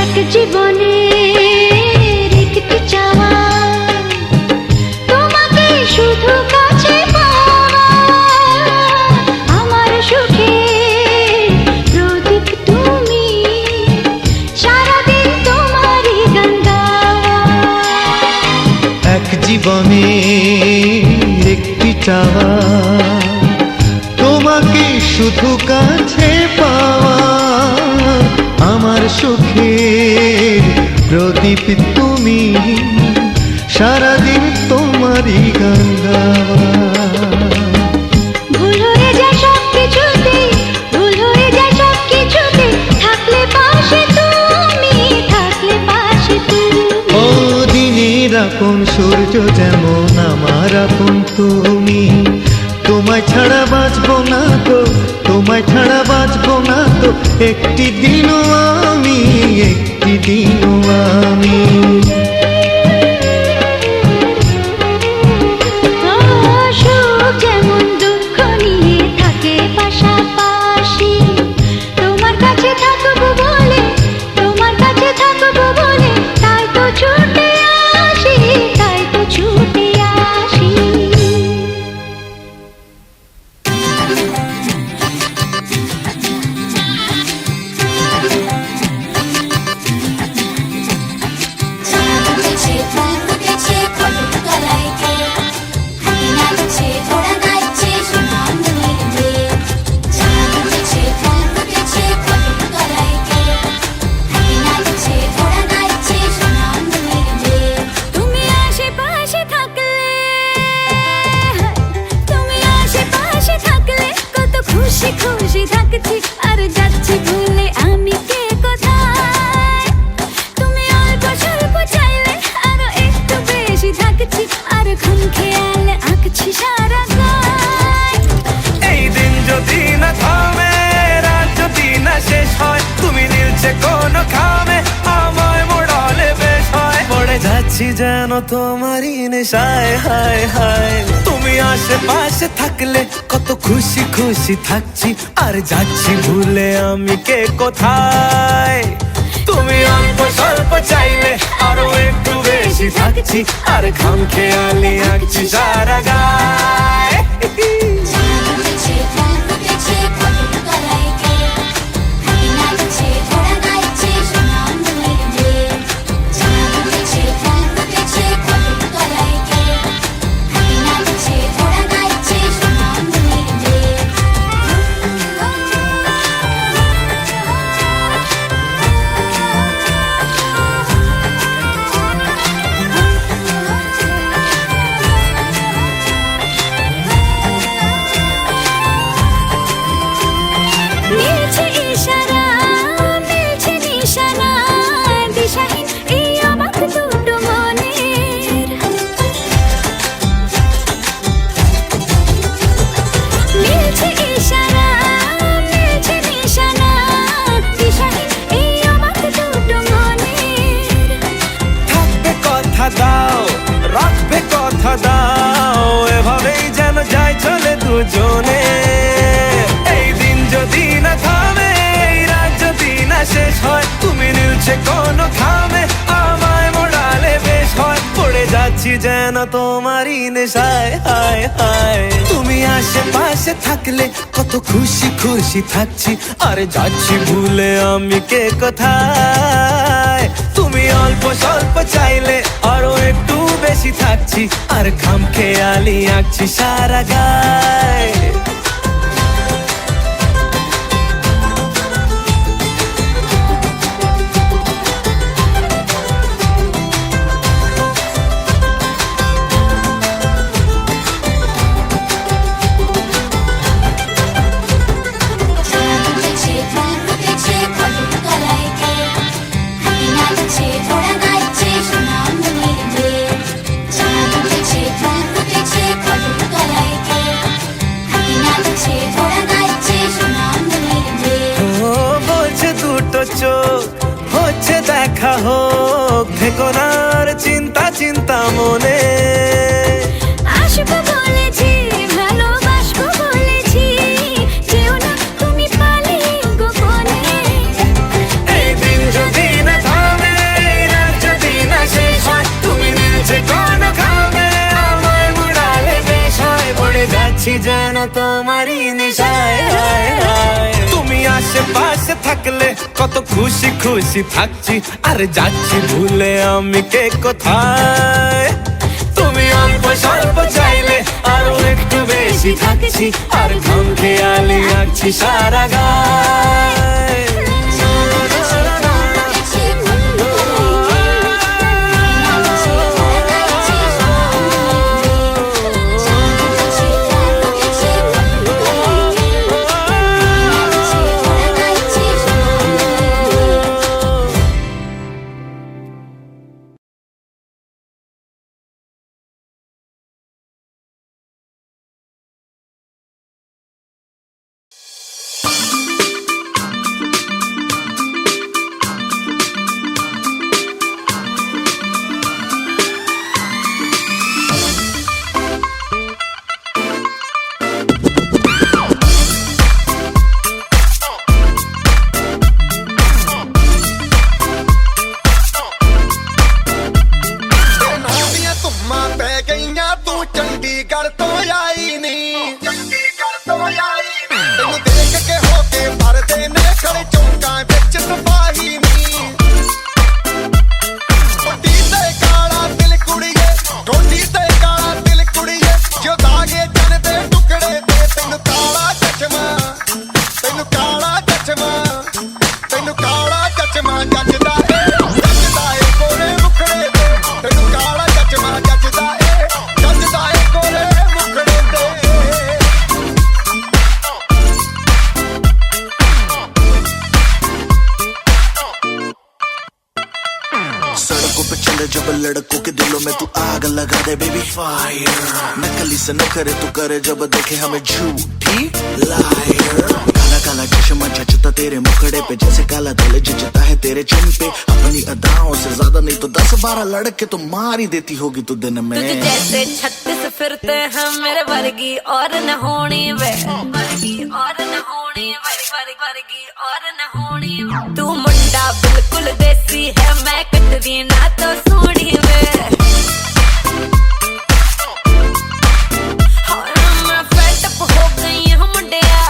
এক জীবনের একটি চাওয়া, তোমাকে শুধু কাছে পাওয়া, আমার সুখে প্রদীপ তুমি, সারাদিন তোমারই গান গাওয়া। এক জীবনে একটি চাওয়া, তোমাকে শুধু কাছে পাওয়া, আমার সুখের প্রদীপ তুমি, সারাদিন তোমারই গান গাওয়া। ভুল হয়ে যায় সব কিছুতে, ভুল হয়ে যায় সব কিছুতে, থাকলে পাশে তুমি, থাকলে পাশে তুমি। ও দিনের আপন সূর্য যেমন আমার আপন তুমি, তোমায় ছাড়া বাঁচবো না তো, তোমায় ছাড়া বাঁচবো না তো একটি দিনও আমি, একটি দিনও আমি। সুখ যেমন দুঃখ নিয়ে থাকে পাশাপাশি, তোমার কাছে থাকবো বলে, তোমার কাছে থাকবো বলে, তাই তো ছুটে আসি, তাই তো ছুটে আসি। চাঁদ উঠেছে, ফুল ফুটেছে, কদম তলায় কে? হাতি নাচছে, ঘোড়া নাচছে, সোনার মনের মেয়ে। চাঁদ উঠেছে, ফুল ফুটেছে, কদম তলায় কে? হাতি নাচছে, ঘোড়া নাচছে, সোনার মনের মেয়ে। তুমি আশেপাশে থাকলে, তুমি আশেপাশে থাকলে কত খুশি খুশি থাকছি, আর যাচ্ছি ভুলে আমি কে কোথায়। তুমি অল্প স্বল্প চাইলে আরো একটু বেশি থাকছি, আর খাম খেয়ালে আঁকছি সারা গায়। এই দিন যদি না থামে, রাত যদি না শেষ হয়, তুমি নীলছে কোন খামে, আমায় মোড়ালে বেশ হয়। পড়ে যাচ্ছি যেন তোমারই নেশায়, হায় হায়। তুমি আশেপাশে থাকলে কত খুশি খুশি থাকছি, আর যাচ্ছি ভুলে আমি কে কোথায়। তুমি অল্প স্বল্প চাইলে আরো একটু বেশি থাকছি, আর খাম খেয়ালি আঁকছি সারা গায়। চাঁদ উঠেছে, ফুল ফুটেছে, কদম তলায় কে? হাতি নাচছে, ঘোড়া নাচছে, সোনার মনের মেয়ে। চাঁদ উঠেছে, ফুল ফুটেছে, কদম তলায় কে? হাতি নাচছে, ঘোড়া নাচছে, সোনার মনের মেয়ে। মিলছে ইশারা, মিলছে নিশানা, দিশাহীন এই অবাক দুটো মনের। মিলছে ইশারা, মিলছে নিশানা, দিশাহীন এই অবাক দুটো মনের। থাকবে কথা দাও, রাখবে কথা দাও, এভাবেই যেন যায় চলে দুজনে। এই দিন যদি না থামে, এই রাত যদি না শেষ হয়, তুমি নীলছে কোন খামে, আমায় মোড়ালে বেশ হয়। পড়ে যাচ্ছি যেন তোমারই নেশায়, হায় হায়। তুমি আশেপাশে থাকলে কত খুশি খুশি থাকছি, আর যাচ্ছি ভুলে আমি কে কোথায়। তুমি অল্প স্বল্প চাইলে আরো একটু বেশি থাকছি, আর খাম খেয়ালি আঁকছি সারা গায়। চাঁদ উঠেছে, ফুল ফুটেছে, কদম তলায় কে? হাতি নাচছে, ঘোড়া নাচছে, সোনার মনের মেয়ে। চাঁদ উঠেছে, ফুল ফুটেছে, কদম তলায় কে? হাতি নাচছে, ঘোড়া নাচছে, সোনার মনের মেয়ে। ও বলছে দুটো চোখ, হচ্ছে দেখা হোক, থেকো না আর চিন্তা চিন্তা মনে। আসবো বলেছি, ভালোবাসবো বলেছি, যেও না তুমি পালিয়ে গোপনে। এই দিন যদি না থামে, এই রাত যদি না শেষ হয়, তুমি নীলছে কোন খামে, আমায় মোড়ালে বেশ হয়। পড়ে যাচ্ছি যেন তোমারই নেশায়, হায় হায়। তুমি আশেপাশে থাকলে কত খুশি খুশি থাকছি, আর যাচ্ছি ভুলে আমি কে কোথায়। তুমি অল্প স্বল্প চাইলে আরো একটু বেশি থাকছি, আর খাম খেয়ালি আঁকছি সারা গায়। ਕੋਟੀ ਤੇ ਕਾਲਾ ਦਿਲ ਕੁੜੀਏ ਜੋ ਦਾਗੇ ਚੰਨ ਦੇ ਟੁਕੜੇ ਤੇ ਤੈਨੂੰ ਕਾਲਾ ਚਸ਼ਮਾ ਤੈਨੂੰ ਕਾਲਾ ਚਸ਼ਮਾ ਤੈਨੂੰ ਕਾਲਾ ਚਸ਼ਮਾ ਜੱਜਦਾ ਏ ਕੋਰੇ ਮੁਖੜੇ ਤੇ ਤੈਨੂੰ ਕਾਲਾ ਚਸ਼ਮਾ ਜੱਜਦਾ ਏ ਕੋਰੇ ਮੁਖੜੇ ਤੇ सड़कों पे चले जब लड़कों के दिलों में तू आग लगा दे बेबी फायर नकली से नखरे तू करे जब देखे हमें झूठी लायर काला काला चश्मा जचता तेरे मुखड़े पे जैसे काला दिल जचता है तेरे चिन पे अपनी अदाओं से ज्यादा नहीं तो 10-12 लड़के तो मार ही देती होगी तू दिन में तुझे जैसे 36 फिरते हैं मेरे वर्गी और न होनी वे वर्गी और न होनी वर्गी और न होनी तू मुंडा बिल्कुल देसी है मैं कटरीना तो सोनी वे मैं fed up हो गई हूँ मुंडिया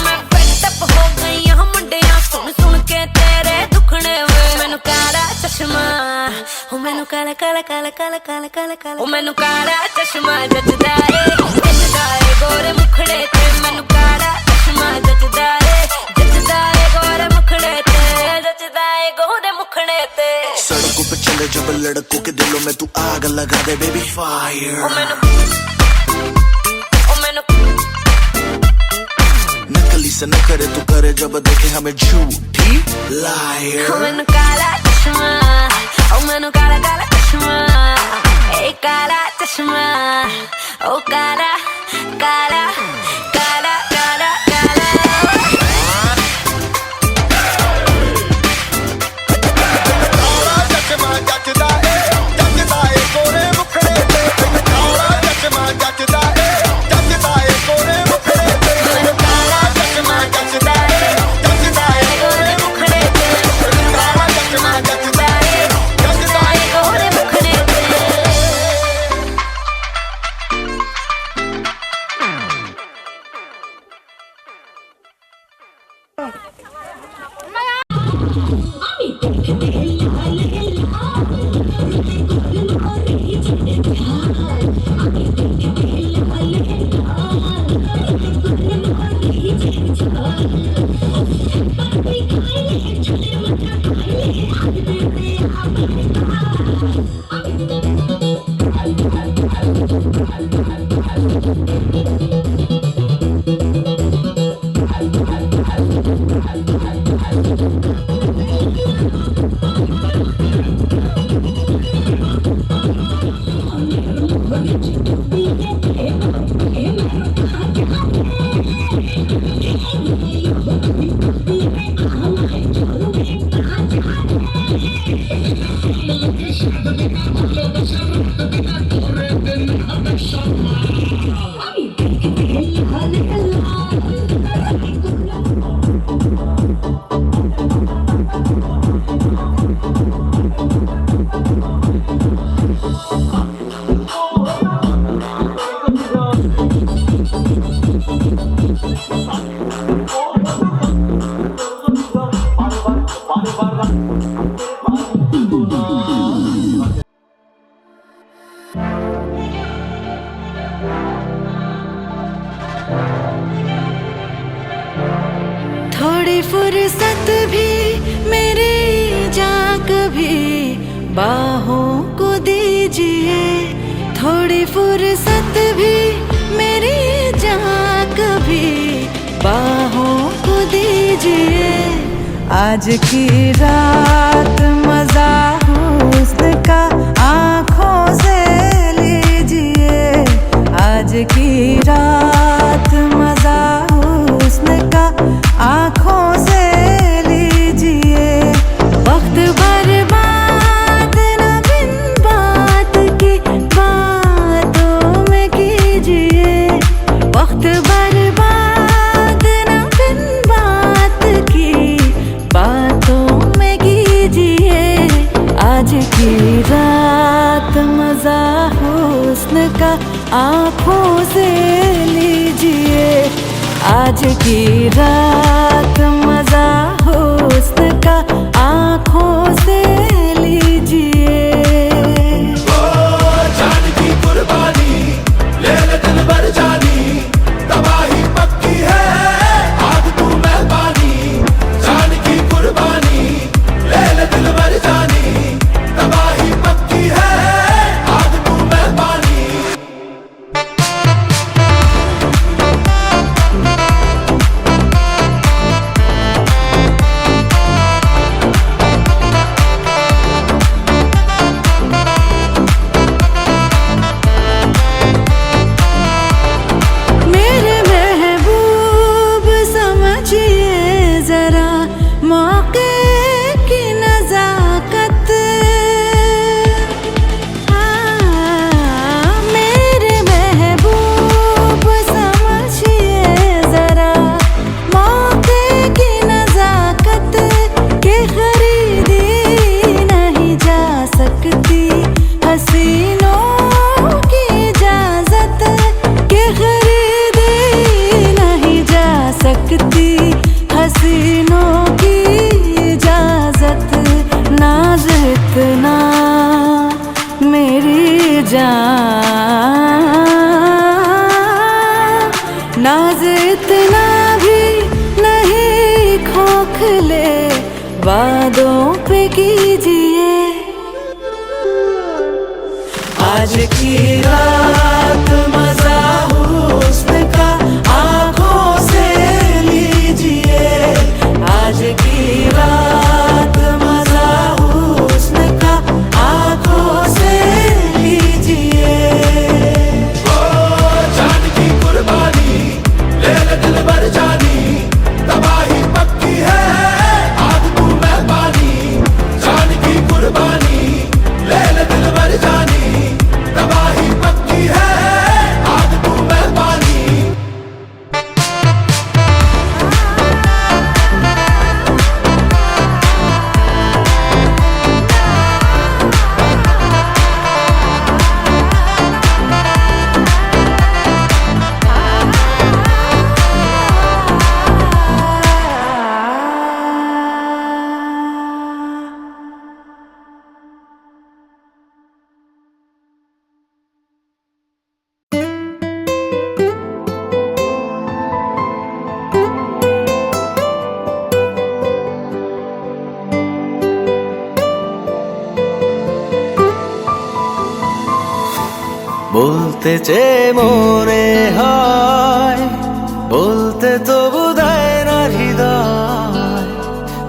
मैं fed up हो गई हूँ मुंडिया सुन सुन के तेरे दुखने वे मैनू काला चश्मा ओ मैनू काला काला काला काला काला काला काला ओ मैनू काला चश्मा जचदा ए गोरे मुखड़े ते मैनू काला चश्मा जचदा ए गोरे मुखड़े ते जचदा ए गोरे मुखड़े ते सड़कों पे चले जब लड़कों के दिलों में तू आग लगा दे बेबी फायर नकली से न करे तू करे जब देखे हमें झूठी लायर मैनू काला चश्मा ओ मैनू काला काला चश्मा ए काला चश्मा ओ काला काला काला काला काला ਕਾਲਾ ਚਸ਼ਮਾ ਜੱਜਦਾ ਏ ਕੋਰੇ ਮੁਖੜੇ ਤੇ ਤੈਨੂੰ ਕਾਲਾ ਚਸ਼ਮਾ ਜੱਜਦਾ ਏ ਕੋਰੇ ਮੁਖੜੇ ਤੇ ਤੈਨੂੰ ਕਾਲਾ ਚਸ਼ਮਾ ਜੱਜਦਾ ਏ गोरे मुखड़े ते ਕਾਲਾ ਚਸ਼ਮਾ ਜੱਜਦਾ ਏ गोरे मुखड़े ते थोड़ी फुर्सत भी मेरी जान कभी बाहों को दीजिए थोड़ी फुर्सत भी मेरी जान कभी बाहों को दीजिए आज की रात मजा हुस्न का आँखों से लीजिए आज की रात मजा हुस्न का आँखों से लीजिए वक्त बर्बाद न बिन बात की बातों में कीजिए वक्त बर्बाद न बिन बात की बातों में कीजिए आज की रात मजा हुस्न का आँखों से लीजिए आज की रात मजा हुस्न का आँखों से लीजिए इतना मेरी जान, नाज इतना भी नहीं खोखले, वादों पे कीजिए। आज की रात मजा हुस्न का आंखों से लीजिए, आज की रात मजा हुस्न का आंखों से लीजिए। जान की कुर्बानी ले ले दिल भर जानी, तबाही पक्की है आज तू मेहरबानी। जान की कुर्बानी ले ले दिल भर जानी, तबाही पक्की है आज तू मेहरबानी। বলতে চেয়ে মনে হয়, বলতে তবু দেয় না হৃদয়,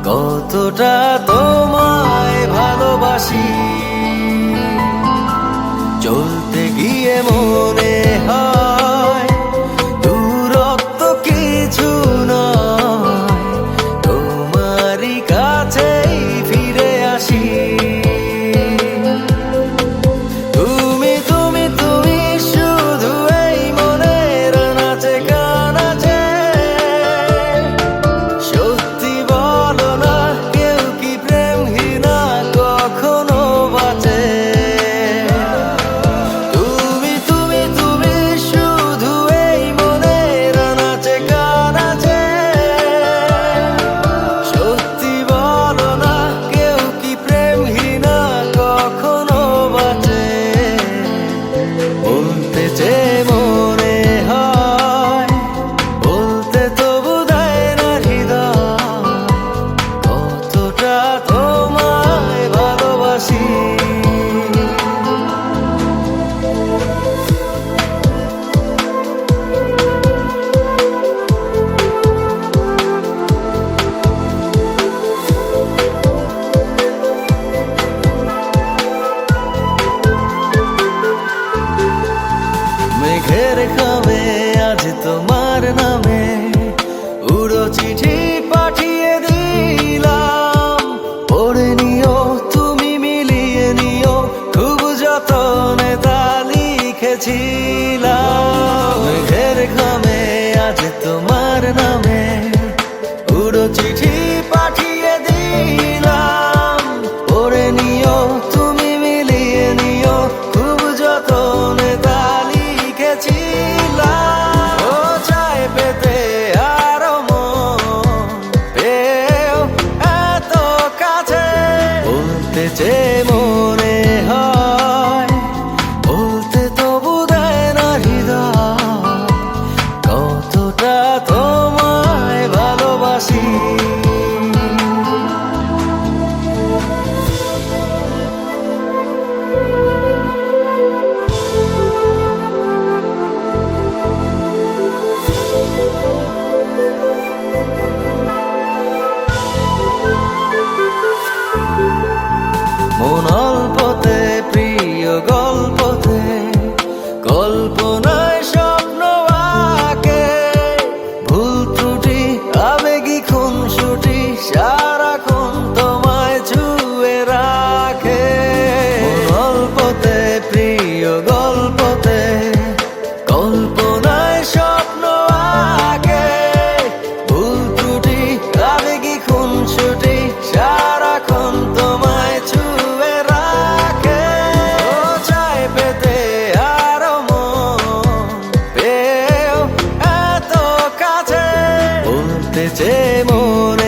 কতটা তোমায় ভালোবাসি। চলতে গিয়ে মনে হয় দূরত্ব কিছু নয়, তোমারই কাছেই ফিরে আসি। মেঘের খামে আজ তোমার নামে উড়ো চিঠি পাঠিয়ে দিলাম, পড়ে নিও তুমি মিলিয়ে নিও, খুব যতনে তা লিখেছিলাম। মেঘের খামে আজ তোমার নামে উড়ো চিঠি পাঠিয়ে দিলাম, পড়ে নিও তুমি মিলিয়ে নিও, খুব যতনে তা লিখেছিলাম। ও চায় পেতে আরো মন পেও এত কাছে, বলতে চেয়ে মনে হয়, বলতে তবু দেয় না হৃদয়, কতটা তোমায় ভালোবাসি। মন অল্পতে প্রিয় গল্পতে, কল্পনায় স্বপ্ন আঁকে, ভুল ত্রুটি আবেগী খুনসুটি সারাক্ষণ তোমায় ছুঁয়ে রাখে। মন অল্পতে প্রিয় গল্পতে, কল্পনায় স্বপ্ন আঁকে, ভুল ত্রুটি আবেগী খুনসুটি সারাক্ষণ তোমায় ছুঁয়ে রাখে। ও চায় পেতে আরো মন পেও এত কাছে, বলতে চেয়ে মনে